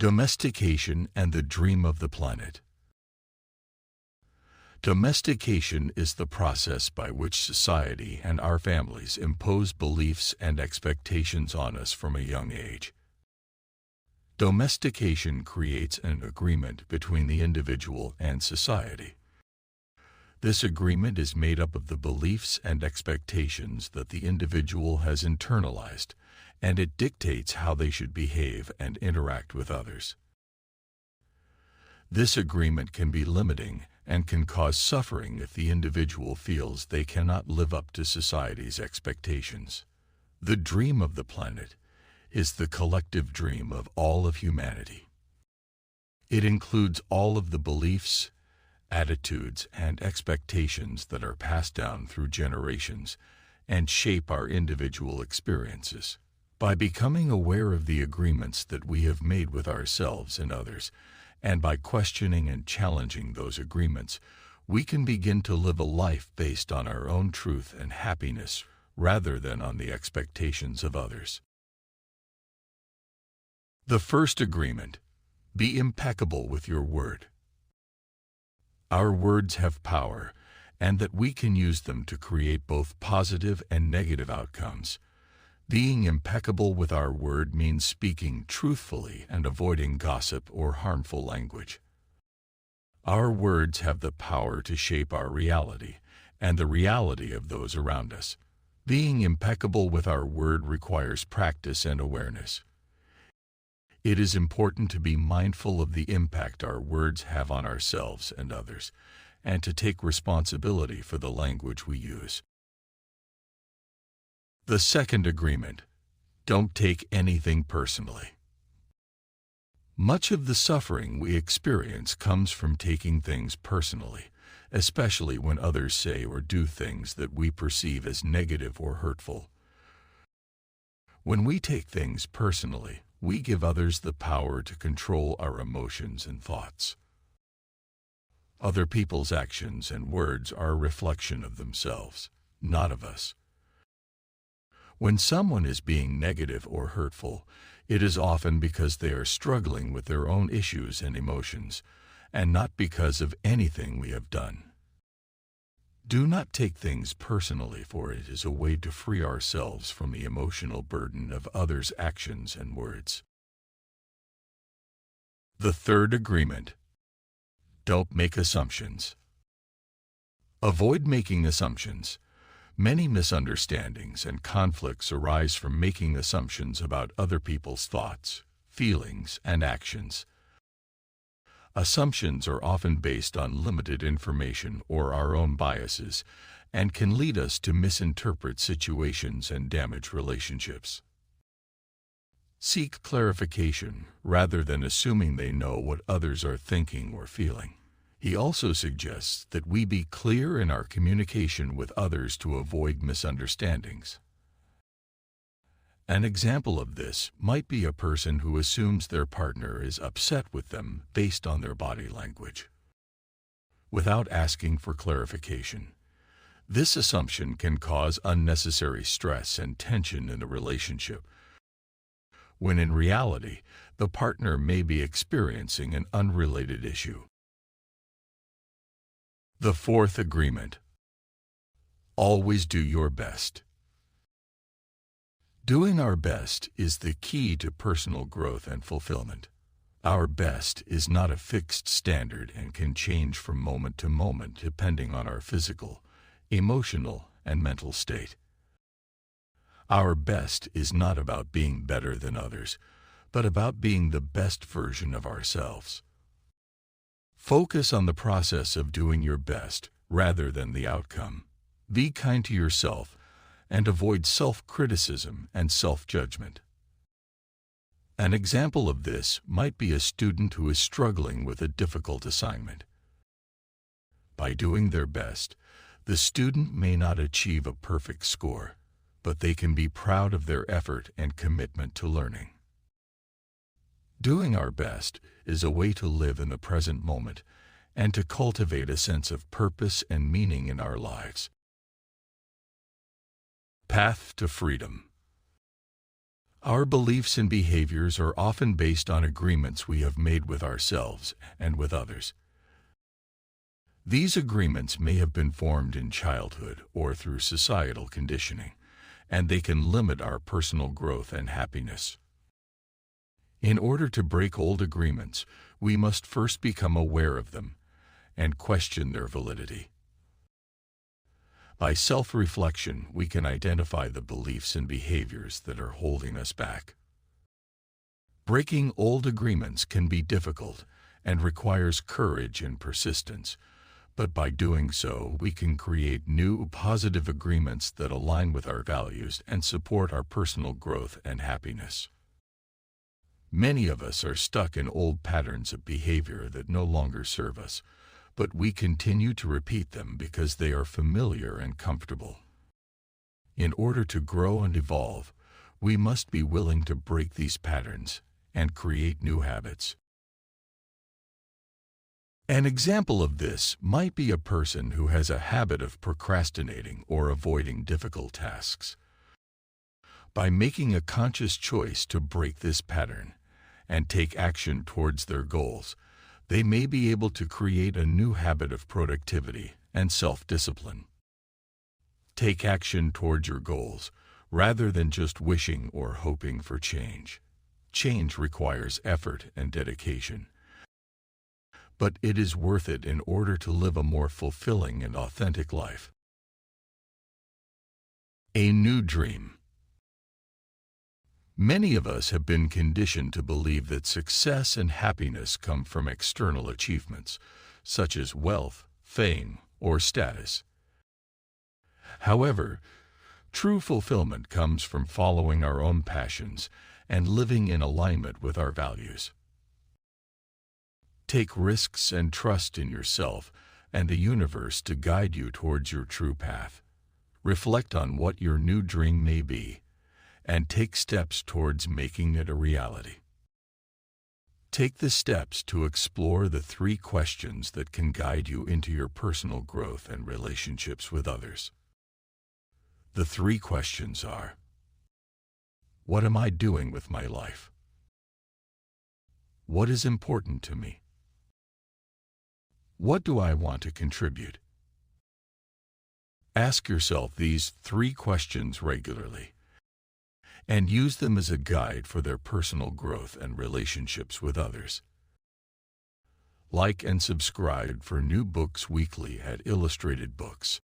Domestication and the dream of the planet. Domestication is the process by which society and our families impose beliefs and expectations on us from a young age. Domestication creates an agreement between the individual and society. This agreement is made up of the beliefs and expectations that the individual has internalized, and it dictates how they should behave and interact with others. This agreement can be limiting and can cause suffering if the individual feels they cannot live up to society's expectations. The dream of the planet is the collective dream of all of humanity. It includes all of the beliefs, attitudes, and expectations that are passed down through generations and shape our individual experiences. By becoming aware of the agreements that we have made with ourselves and others, and by questioning and challenging those agreements, we can begin to live a life based on our own truth and happiness rather than on the expectations of others. The first agreement: be impeccable with your word. Our words have power, and that we can use them to create both positive and negative outcomes. Being impeccable with our word means speaking truthfully and avoiding gossip or harmful language. Our words have the power to shape our reality and the reality of those around us. Being impeccable with our word requires practice and awareness. It is important to be mindful of the impact our words have on ourselves and others, and to take responsibility for the language we use. The second agreement: don't take anything personally. Much of the suffering we experience comes from taking things personally, especially when others say or do things that we perceive as negative or hurtful. When we take things personally, we give others the power to control our emotions and thoughts. Other people's actions and words are a reflection of themselves, not of us. When someone is being negative or hurtful, it is often because they are struggling with their own issues and emotions, and not because of anything we have done. Do not take things personally, for it is a way to free ourselves from the emotional burden of others' actions and words. The third agreement: don't make assumptions. Avoid making assumptions. Many misunderstandings and conflicts arise from making assumptions about other people's thoughts, feelings, and actions. Assumptions are often based on limited information or our own biases, and can lead us to misinterpret situations and damage relationships. Seek clarification rather than assuming they know what others are thinking or feeling. He also suggests that we be clear in our communication with others to avoid misunderstandings. An example of this might be a person who assumes their partner is upset with them based on their body language, without asking for clarification. This assumption can cause unnecessary stress and tension in a relationship, when in reality, the partner may be experiencing an unrelated issue. The fourth agreement: always do your best. Doing our best is the key to personal growth and fulfillment. Our best is not a fixed standard and can change from moment to moment depending on our physical, emotional, and mental state. Our best is not about being better than others, but about being the best version of ourselves. Focus on the process of doing your best rather than the outcome. Be kind to yourself and avoid self-criticism and self-judgment. An example of this might be a student who is struggling with a difficult assignment. By doing their best, the student may not achieve a perfect score, but they can be proud of their effort and commitment to learning. Doing our best is a way to live in the present moment and to cultivate a sense of purpose and meaning in our lives. Path to freedom. Our beliefs and behaviors are often based on agreements we have made with ourselves and with others. These agreements may have been formed in childhood or through societal conditioning, and they can limit our personal growth and happiness. In order to break old agreements, we must first become aware of them and question their validity. By self-reflection, we can identify the beliefs and behaviors that are holding us back. Breaking old agreements can be difficult and requires courage and persistence, but by doing so, we can create new, positive agreements that align with our values and support our personal growth and happiness. Many of us are stuck in old patterns of behavior that no longer serve us, but we continue to repeat them because they are familiar and comfortable. In order to grow and evolve, we must be willing to break these patterns and create new habits. An example of this might be a person who has a habit of procrastinating or avoiding difficult tasks. By making a conscious choice to break this pattern and take action towards their goals, they may be able to create a new habit of productivity and self-discipline. Take action towards your goals rather than just wishing or hoping for change. Change requires effort and dedication, but it is worth it in order to live a more fulfilling and authentic life. A new dream. Many of us have been conditioned to believe that success and happiness come from external achievements, such as wealth, fame, or status. However, true fulfillment comes from following our own passions and living in alignment with our values. Take risks and trust in yourself and the universe to guide you towards your true path. Reflect on what your new dream may be, and take steps towards making it a reality. Take the steps to explore the 3 questions that can guide you into your personal growth and relationships with others. The 3 questions are: what am I doing with my life? What is important to me? What do I want to contribute? Ask yourself these 3 questions regularly, and use them as a guide for their personal growth and relationships with others. Like and subscribe for new books weekly at Illustrated Books.